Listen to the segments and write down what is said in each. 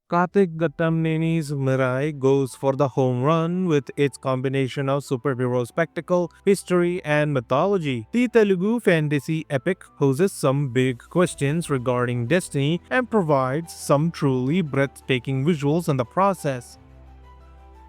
Karthik Gattamneni's Mirai goes for the home run with its combination of superhero spectacle, history, and mythology. The Telugu fantasy epic poses some big questions regarding destiny and provides some truly breathtaking visuals in the process.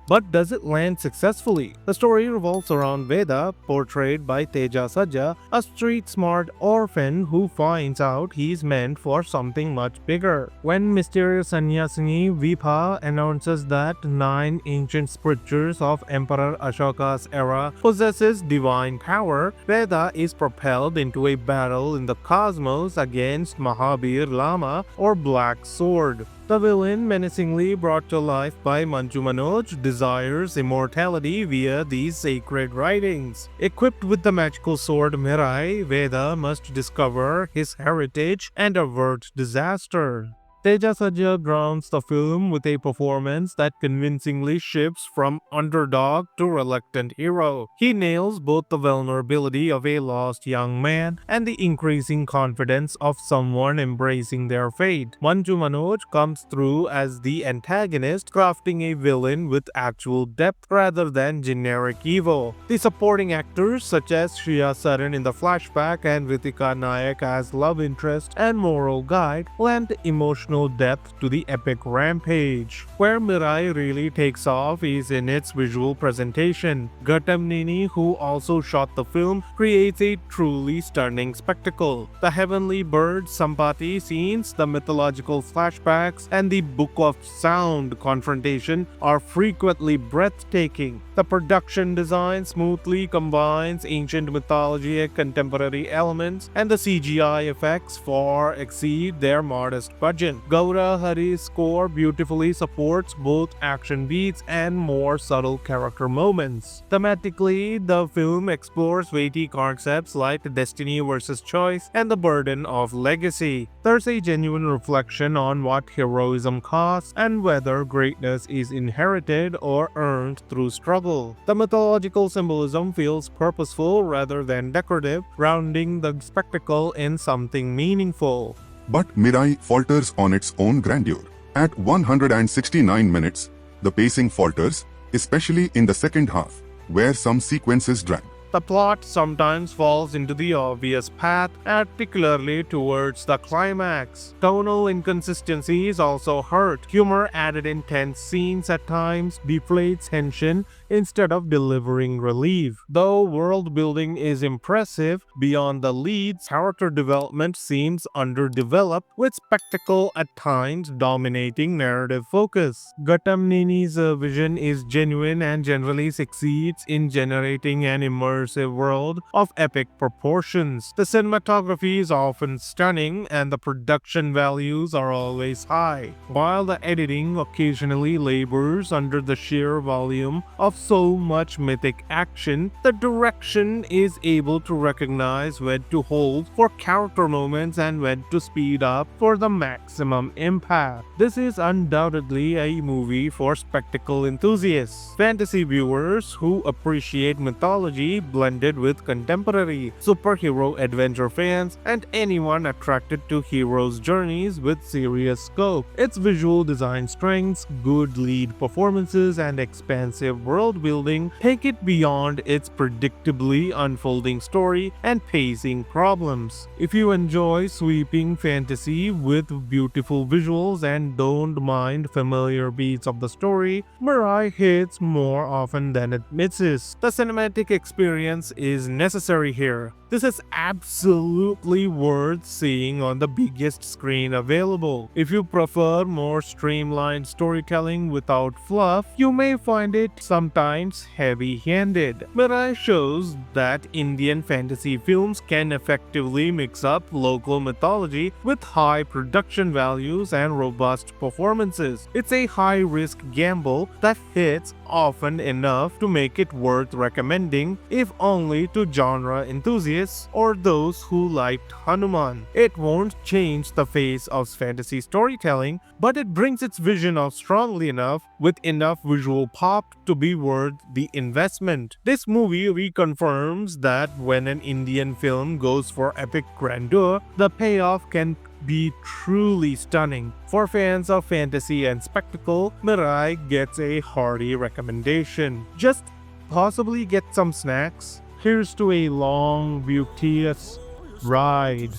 But does it land successfully? The story revolves around Veda, portrayed by Teja Sajja, a street smart orphan who finds out he's meant for something much bigger. When mysterious sannyasini Vipha announces that 9 ancient scriptures of Emperor Ashoka's era possesses divine power, Veda is propelled into a battle in the cosmos against Mahabir Lama or Black Sword. The villain, menacingly brought to life by Manju Manoj, desires immortality via these sacred writings. Equipped with the magical sword Mirai, Veda must discover his heritage and avert disaster. Teja Sajja grounds the film with a performance that convincingly shifts from underdog to reluctant hero. He nails both the vulnerability of a lost young man and the increasing confidence of someone embracing their fate. Manju Manoj comes through as the antagonist, crafting a villain with actual depth rather than generic evil. The supporting actors such as Shriya Saran in the flashback and Ritika Nayak as love interest and moral guide lend emotional depth to the epic rampage. Where Mirai really takes off is in its visual presentation. Gattamneni, who also shot the film, creates a truly stunning spectacle. The heavenly bird Sampati scenes, the mythological flashbacks, and the Book of Sound confrontation are frequently breathtaking. The production design smoothly combines ancient mythology and contemporary elements, and the CGI effects far exceed their modest budget. Gaura Hari's score beautifully supports both action beats and more subtle character moments. Thematically, the film explores weighty concepts like destiny versus choice and the burden of legacy. There's a genuine reflection on what heroism costs and whether greatness is inherited or earned through struggle. The mythological symbolism feels purposeful rather than decorative, grounding the spectacle in something meaningful. But Mirai falters on its own grandeur. At 169 minutes, the pacing falters, especially in the second half, where some sequences drag. The plot sometimes falls into the obvious path, particularly towards the climax. Tonal inconsistencies also hurt. Humor added in tense scenes at times deflates tension instead of delivering relief. Though world building is impressive, beyond the leads, character development seems underdeveloped, with spectacle at times dominating narrative focus. Gattamneni's vision is genuine and generally succeeds in generating an immersive world of epic proportions. The cinematography is often stunning and the production values are always high, while the editing occasionally labors under the sheer volume of so much mythic action. The direction is able to recognize when to hold for character moments and when to speed up for the maximum impact. This is undoubtedly a movie for spectacle enthusiasts, fantasy viewers who appreciate mythology blended with contemporary superhero adventure fans, and anyone attracted to heroes' journeys with serious scope. Its visual design strengths, good lead performances, and expansive world building take it beyond its predictably unfolding story and pacing problems. If you enjoy sweeping fantasy with beautiful visuals and don't mind familiar beats of the story, Mirai hits more often than it misses. The cinematic experience is necessary here. This is absolutely worth seeing on the biggest screen available. If you prefer more streamlined storytelling without fluff, you may find it sometimes heavy-handed. Mirai shows that Indian fantasy films can effectively mix up local mythology with high production values and robust performances. It's a high-risk gamble that hits often enough to make it worth recommending, if only to genre enthusiasts or those who liked Hanuman. It won't change the face of fantasy storytelling, but it brings its vision out strongly enough with enough visual pop to be worth the investment. This movie reconfirms that when an Indian film goes for epic grandeur, the payoff can be truly stunning. For fans of fantasy and spectacle, Mirai gets a hearty recommendation. Just possibly get some snacks. Here's to a long, beauteous ride.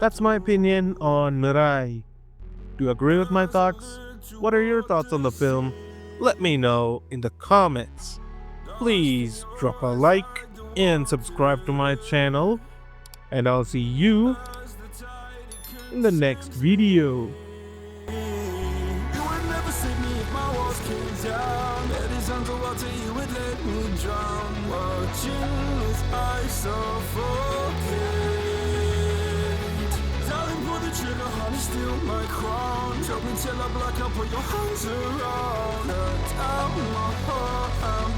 That's my opinion on Mirai. Do you agree with my thoughts? What are your thoughts on the film? Let me know in the comments. Please drop a like and subscribe to my channel, and I'll see you in the next video. You would never save me if my walls came down. That is underwater, you would let me drown. Watching as I suffocate. Darling, pull the trigger, honey, steal my crown. Choke me till I black out, put your hands around. Cut out my heart, I'm